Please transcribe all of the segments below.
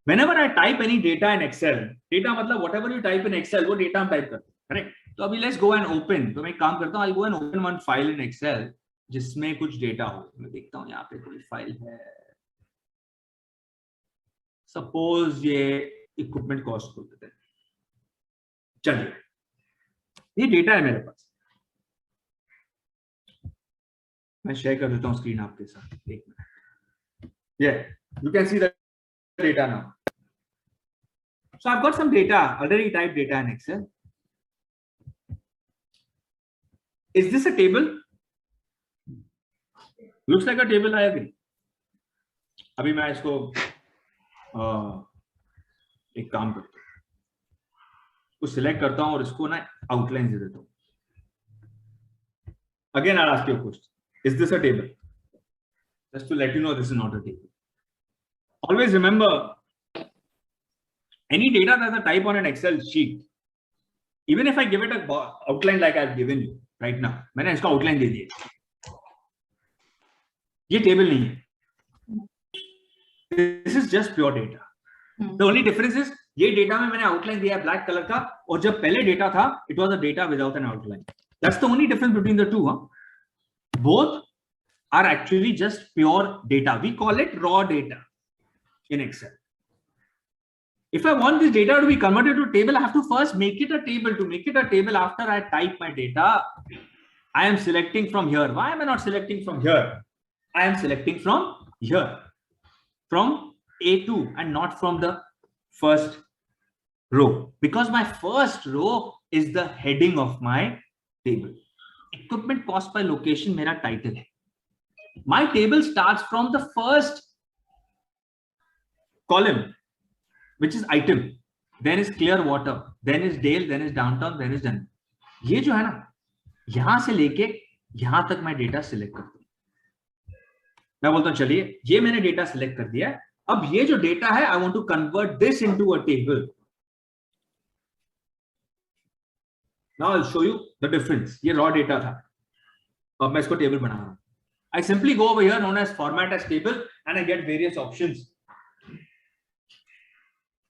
whenever I type any data in Excel, data मतलब whatever you type in Excel, वो data हम type करते हैं, correct? तो अभी let's go and open. तो मैं एक काम करता हूँ, I'll go and open one file in Excel जिसमें कुछ data हो. मैं देखता हूँ यहाँ पे कोई फाइल है. Suppose ये equipment cost खोल देते हैं. चलिए, ये data है मेरे पास. मैं शेयर कर देता हूँ स्क्रीन आपके साथ. एक minute. Yeah, you can see the data now. So I've got some data, already typed data in Excel. Is this a table? Looks like a table, I agree. अभी मैं इसको एक काम करता हूँ, उसको सिलेक्ट करता हूँ और इसको ना आउटलाइन दे देता हूँ. Again, I'll ask you a question. Is this a table? Just to let you know, this is not a table. Always remember, any data that I type on an Excel sheet, even if I give it a outline like I've given you right now, मैंने इसका outline दे दिया. ये table नहीं है. This is just pure data. The only difference is ये data में मैंने outline दिया है black color का, और जब पहले data था, it was a data without an outline. That's the only difference between the two. Both are actually just pure data. We call it raw data in Excel. If I want this data to be converted to a table, I have to first make it a table. To make it a table, after I type my data, I am selecting from here. Why am I not selecting from here? I am selecting from here, from A2, and not from the first row, because my first row is the heading of my table. Equipment cost by location मेरा title है. My table starts from the first column, which is item, then is clear water, then is Dale, then is downtown, then is done. ये जो है ना, यहां से लेके यहां तक मैं डेटा सिलेक्ट करता हूं. मैं बोलता हूं चलिए ये मैंने डेटा सिलेक्ट कर दिया है. अब ये जो डेटा है, I want to convert this into a table. Now I will show you the difference. ये रॉ डेटा था, अब मैं इसको टेबल बना रहा हूं. I simply go over here, known as format as table, and I get various options.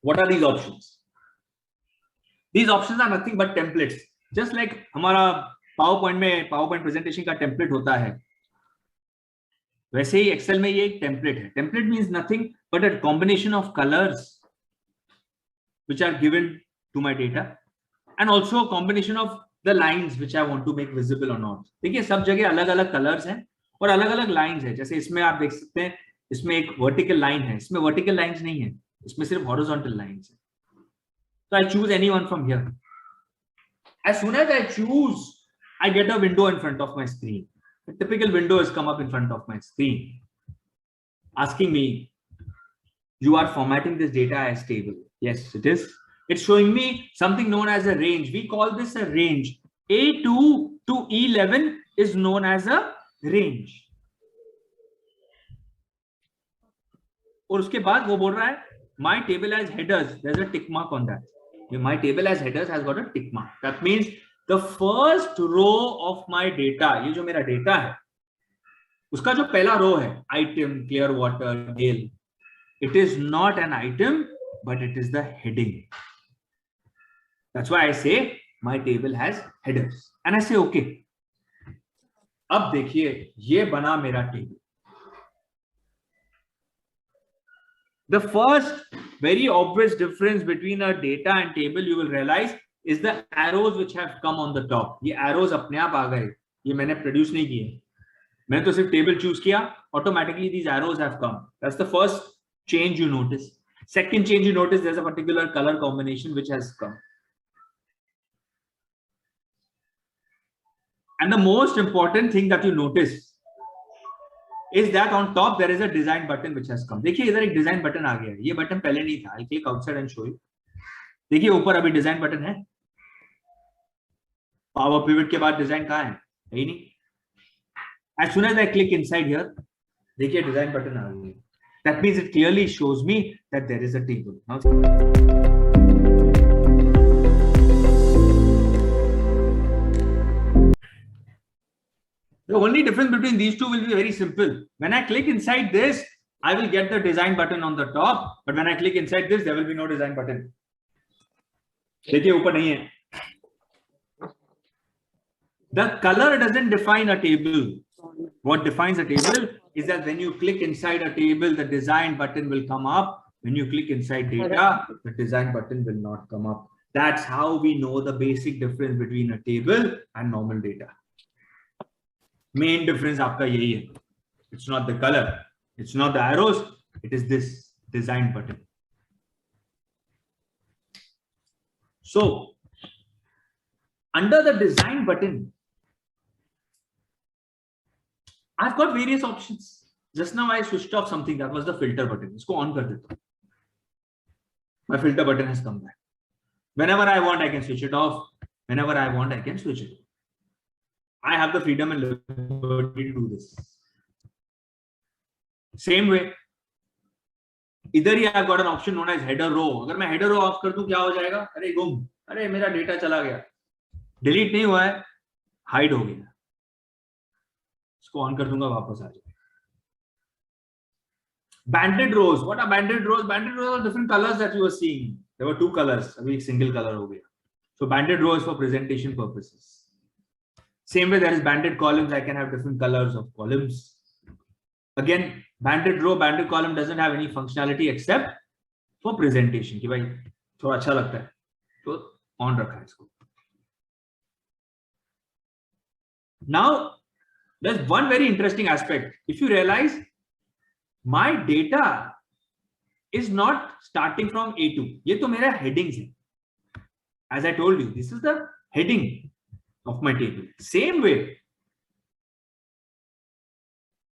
What are these options? These options are nothing but templates. Just like हमारा PowerPoint में PowerPoint presentation का template होता है, वैसे ही Excel में ये एक template है. Template means nothing but a combination of colors which are given to my data, and also a combination of the lines which I want to make visible or not. देखिए सब जगह अलग-अलग colors हैं और अलग-अलग lines है. जैसे इसमें आप देख सकते हैं, इसमें एक वर्टिकल लाइन है, इसमें वर्टिकल लाइंस नहीं है, इसमें सिर्फ हॉरिजॉन्टल लाइंस है. So I choose anyone from here. As soon as I choose, I get a window in front of my screen. A typical window has come up in front of my screen, asking me, you are formatting this data as table. Yes, it is. It's showing me something known as a range. We call this a range. A2 to E11 is known as a range. और उसके बाद वो बोल रहा है my table has headers. There's a tick mark on that. My table has headers has got a tick mark. That means the first row of my data, ये जो मेरा data है, उसका जो पहला रो है, item, clear water, Dale, it is not an item, but it is the heading. That's why I say my table has headers, and I say okay. अब देखिए ये बना मेरा table. The first very obvious difference between a data and table you will realize is the arrows which have come on the top. ये arrows अपने आप आ गए, ये मैंने प्रोड्यूस नहीं किए. मैंने तो सिर्फ टेबल चूज किया, automatically these arrows have come. That's the first change you notice. Second change you notice, there's a particular color combination which has come. And the most important thing that you notice is that on top there is a design button which has come. देखिए इधर एक design button आ गया है. ये button पहले नहीं था. I'll click outside and show you. देखिए ऊपर अभी design button है. Power pivot के बाद design कहाँ है? है ही नहीं. As soon as I click inside here, देखिए design button आ गया. That means it clearly shows me that there is a table. Now, the only difference between these two will be very simple. When I click inside this, I will get the design button on the top, but when I click inside this, there will be no design button. देखिए ऊपर नहीं है. The color doesn't define a table. What defines a table is that when you click inside a table, the design button will come up. When you click inside data, the design button will not come up. That's how we know the basic difference between a table and normal data. Main difference आपका यही है. It's not the color. It's not the arrows. It is this design button. So, under the design button, I've got various options. Just now I switched off something. That was the filter button. Let's go on kar deta. My filter button has come back. Whenever I want, I can switch it off. Whenever I want, I can switch it. I have the freedom and liberty to do this. Same way. इधर ही I've got an option known as header row. अगर मैं header row off कर दूं क्या हो जाएगा? अरे गुम, अरे मेरा डेटा चला गया. Delete नहीं हुआ है, hide हो गया. इसको ऑन कर दूंगा, वापस आ जाएगा. Banded rows. What are banded rows? Banded rows are different colors that you are seeing. There were two colors. अभी एक single color हो गया. So banded rows for presentation purposes. Same way there is banded columns. I can have different colors of columns. Again, banded row, banded column doesn't have any functionality except for presentation. कि भाई थोड़ा अच्छा लगता है, तो on रखा है इसको. Now, there's one very interesting aspect. If you realize, my data is not starting from A2. ये तो मेरा headings है. As I told you, this is the heading of my table. Same way,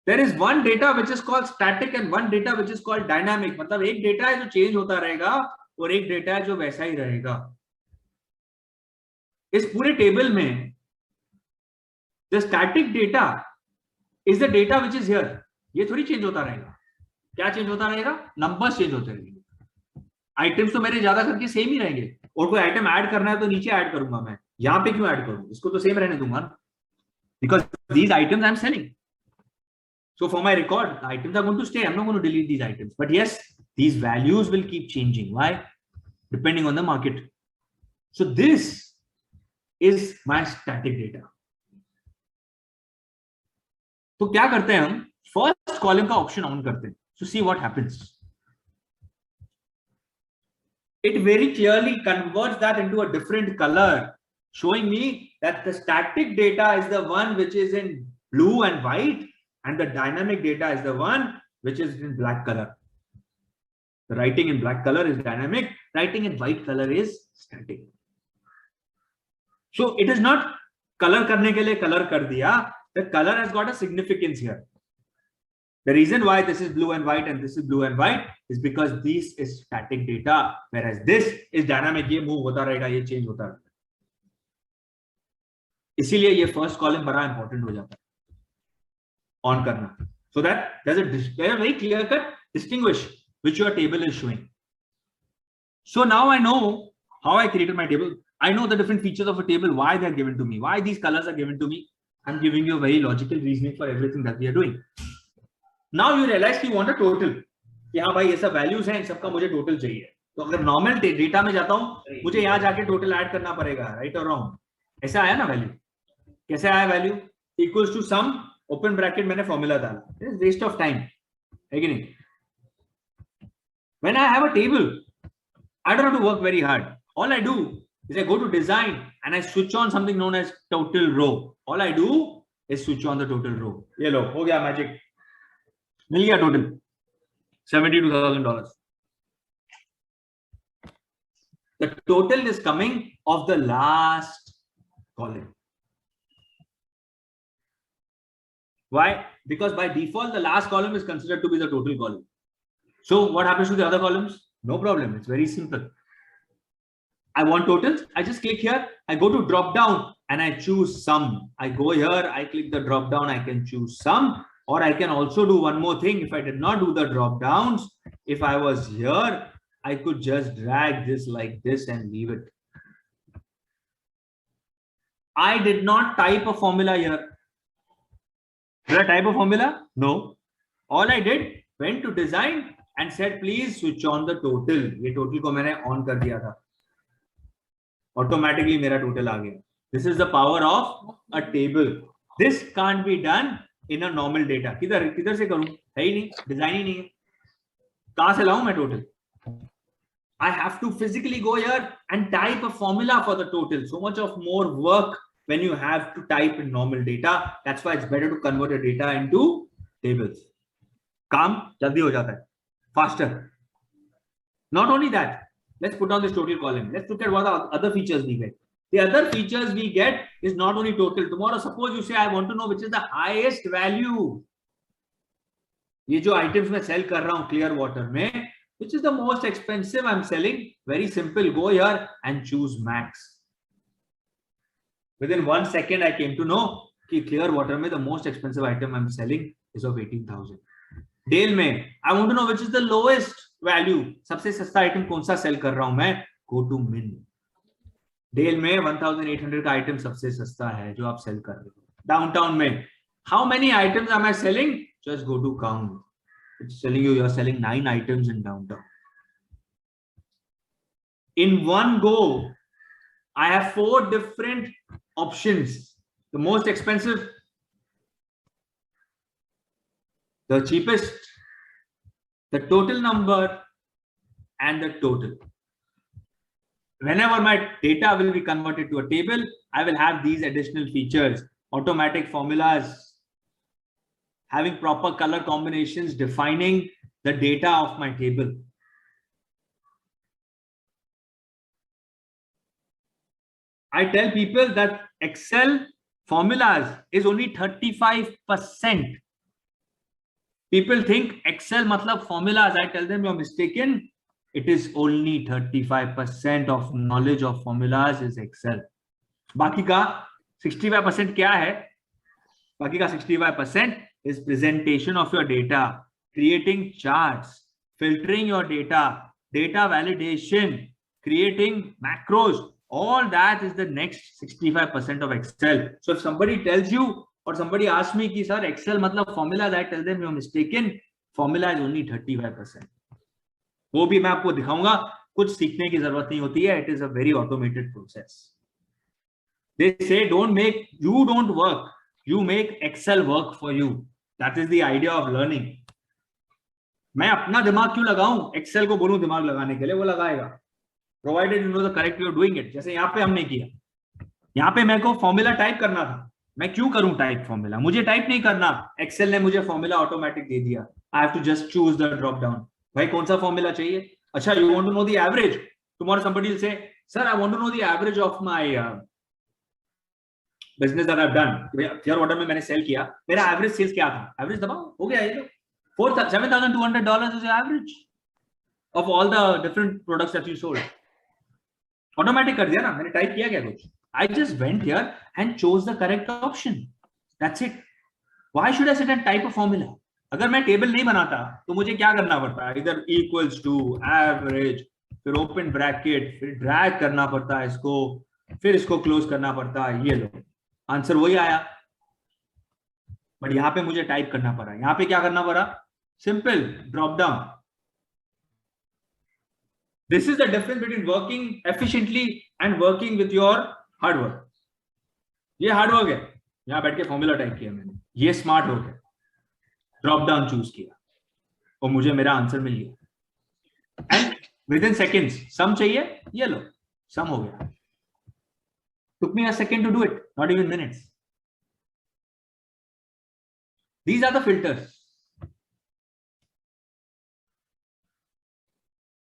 there is one data which is called static and one data which is called dynamic. मतलब एक data है जो change होता रहेगा और एक data है जो वैसा ही रहेगा. इस पूरे table में the static data is the data which is here. ये थोड़ी change होता रहेगा. क्या change होता रहेगा? Numbers change होते रहेंगे. Items तो मेरे ज्यादा करके same ही रहेंगे. और कोई item add करना है तो नीचे add करूंगा मैं. यहाँ पे क्यों add करूँ? इसको तो same रहने दूंगा. Because these items I'm selling. So for my record, the items are going to stay. I'm not going to delete these items. But yes, these values will keep changing. Why? Depending on the market. So this is my static data. तो क्या करते हैं हम? First column का option on करते हैं. So see what happens. It very clearly converts that into a different color, showing me that the static data is the one which is in blue and white, and the dynamic data is the one which is in black color. The writing in black color is dynamic, writing in white color is static. So it is not color करने के लिए color कर दिया. The color has got a significance here. The reason why this is blue and white and this is blue and white is because this is static data, whereas this is dynamic. ये move होता रहेगा, ये change होता रहेगा. इसीलिए ये first column बड़ा important हो जाता है. On करना, so that there's a very clear cut distinguish which your table is showing. So now I know how I created my table. I know the different features of a table, why they are given to me, why these colors are given to me. I'm giving you a very logical reasoning for everything that we are doing. Now you realize you want a total. कि हाँ भाई ये सब values हैं, इन सबका मुझे total चाहिए. तो अगर normal data में जाता हूँ, मुझे यहाँ जाके total add करना पड़ेगा, right or wrong? ऐसा आया ना value? कैसे आया value? Equals to sum, open bracket मैंने formula डाला. It is waste of time. है कि नहीं? When I have a table, I don't have to work very hard. All I do is I go to design and I switch on something known as total row. All I do is switch on the total row. ये लो, हो गया magic. मिल गया total. $72,000. The total is coming of the last column. Why? Because by default, the last column is considered to be the total column. So what happens to the other columns? No problem. It's very simple. I want totals. I just click here. I go to drop down and I choose sum. I go here. I click the drop down. I can choose sum, or I can also do one more thing. If I did not do the drop downs, if I was here, I could just drag this like this and leave it. I did not type a formula here. Did I type a formula? No. All I did went to design and said please switch on the total. ये total को मैंने on कर दिया था, automatically मेरा total आ गया. This is the power of a table. This can't be done in a normal data. किधर से करूं? है ही नहीं, डिजाइन ही नहीं है. कहां से लाऊं मैं total? I have to physically go here and type a formula for the total. So much of more work when you have to type in normal data. That's why it's better to convert your data into tables. काम जल्दी हो जाता है, faster. Not only that, let's put on this total column. Let's look at what the other features we get. The other features we get is not only total. Tomorrow, suppose you say, I want to know which is the highest value. ये जो items मैं sell कर रहा हूँ Clearwater में, which is the most expensive I'm selling? Very simple. Go here and choose max. Within 1 second, I came to know कि Clearwater में the most expensive item I'm selling is of 18,000. Dale में I want to know which is the lowest value. सबसे सस्ता item कौन सा sell कर रहा हूँ मैं? Go to min. Dale में 1,800 का item सबसे सस्ता है जो आप sell कर रहे हो. Downtown में how many items am I selling? Just go to count. It's telling you you're selling 9 items in downtown. In one go, I have 4 different options. The most expensive, the cheapest, the total number, and the total. Whenever my data will be converted to a table, I will have these additional features: automatic formulas, having proper color combinations, defining the data of my table. I tell people that Excel formulas is only 35%. People think Excel matlab formulas. I tell them you're mistaken. It is only 35% of knowledge of formulas is Excel. बाकी का 65% क्या है? बाकी का 65% is presentation of your data, creating charts, filtering your data, data validation, creating macros. All that is the next 65% of Excel. So if somebody tells you or somebody asks me कि sir Excel मतलब formulas, I tell them you're mistaken. Formula is only 35%. वो भी मैं आपको दिखाऊंगा, कुछ सीखने की जरूरत नहीं होती है. It is a very automated process. They say you don't work, you make Excel work for you. That is the idea of learning. मैं अपना दिमाग क्यों लगाऊं? Excel को बोलूं दिमाग लगाने के लिए, वो लगाएगा. Provided you know the correct way of doing it. जैसे यहाँ पे हमने किया, यहाँ पे मेरे को फॉर्मूला टाइप करना था. मैं क्यों करूं टाइप फॉर्मूला? मुझे टाइप नहीं करना. Excel ने मुझे फॉर्मूला ऑटोमेटिक दे दिया. I have to just choose the drop down. भाई कौन सा फॉर्मूला चाहिए? अच्छा, you want to know the average? Tomorrow somebody will say, sir, I want to know the average of my business that I've done. Clearwater में मैंने cell किया, मेरा average sales क्या था? एवरेज दबाओ, हो गया. ये $7,200 is the average of all the different products that you sold. Automatic कर दिया ना, मैंने टाइप किया क्या कुछ? I just went here and chose the correct option. That's it. Why should I sit and type a formula? अगर मैं table नहीं बनाता तो मुझे क्या करना पड़ता है? इधर इक्वल्स टू एवरेज, फिर ओपन ब्रैकेट, फिर ड्रैग करना पड़ता है इसको, फिर इसको क्लोज करना पड़ता है. ये लो, आंसर वही आया. बट यहां पे मुझे टाइप करना पड़ा. यहां पे क्या करना पड़ा? Simple drop down. This is the difference between working efficiently and working with your hard work. ये हार्ड वर्क है, यहां बैठ के फॉर्मूला टाइप किया मैंने. ये स्मार्ट वर्क है, ड्रॉप डाउन चूज किया और मुझे मेरा आंसर मिल गया. एंड विद इन सेकेंड्स सम चाहिए, ये लो, सम हो गया. Took me a second to do it, not even minutes. These are the filters.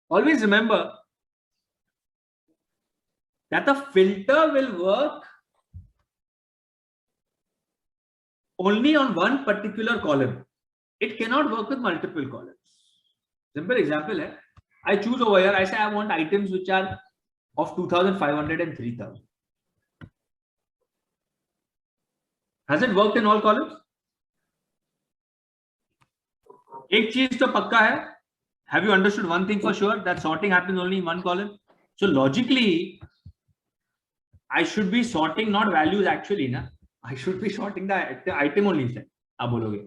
Always remember that the filter will work only on one particular column. It cannot work with multiple columns. Simple example है, I choose over here, I say I want items which are of 2,500 and 3,000. Has it worked in all columns? एक चीज तो पक्का है. Have you understood one thing for sure? That sorting happens only in one column. So logically, I should be sorting not values actually, na. I should be sorting the item only. आप बोलोगे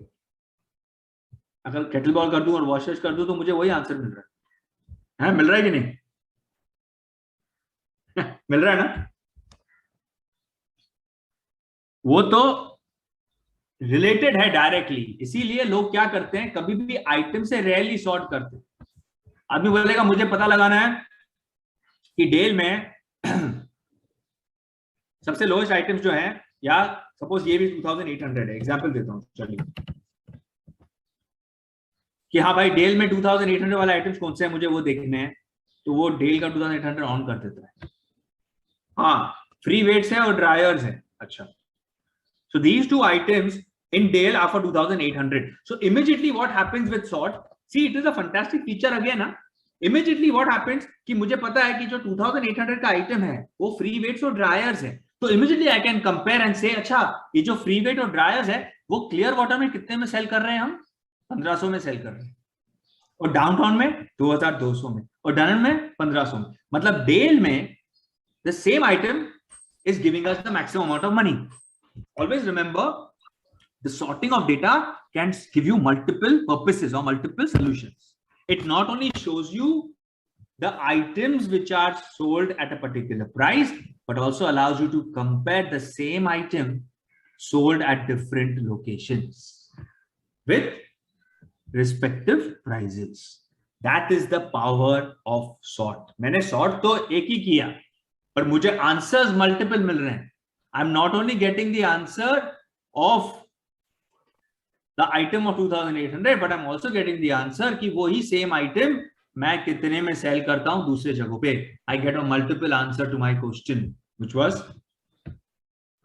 अगर kettle ball कर दूं और washes कर दूं तो मुझे वही आंसर मिल रहा है, मिल रहा है कि नहीं? मिल रहा है ना? वो तो रिलेटेड है डायरेक्टली, इसीलिए लोग क्या करते हैं, कभी भी आइटम से रेयरली सॉर्ट करते हैं। आदमी बोलेगा मुझे पता लगाना है कि डेल में सबसे लोएस्ट आइटम्स जो है, या सपोज ये भी 2800 है, एग्जांपल देता हूं, चलिए कि हाँ भाई डेल में 2800 वाले आइटम्स कौन से हैं मुझे वो देखने हैं, तो वो डेल का 2800 ऑन कर देता है। हाँ, फ्री वेट्स है और ड्रायर्स है। अच्छा, so these two items in Dale are for 2800. So immediately what happens with sort, see it is a fantastic feature again ना, immediately what happens कि मुझे पता है कि जो 2800 का आइटम है वो फ्री वेट्स और ड्रायर्स है, तो immediately I can compare and say अच्छा ये जो फ्री वेट और ड्रायर्स है वो क्लियर वाटर में कितने में सेल कर रहे हैं, हम 1500 में सेल कर रहे हैं, और डाउनटाउन में 2200 में, और डनन में 1500 में। मतलब डेल में the same item is giving us the maximum amount of money. Always remember, the sorting of data can give you multiple purposes or multiple solutions. It not only shows you the items which are sold at a particular price, but also allows you to compare the same item sold at different locations with respective prices. That is the power of sort. मैंने sort तो एक ही किया, पर मुझे answers multiple मिल रहे हैं. I'm not only getting the answer of the item of 2800, but I'm also getting the answer कि वही same item मैं कितने में सेल करता हूं दूसरे जगहों पे. I get a multiple answer to my question, which was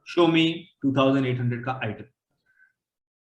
show me 2800 का item.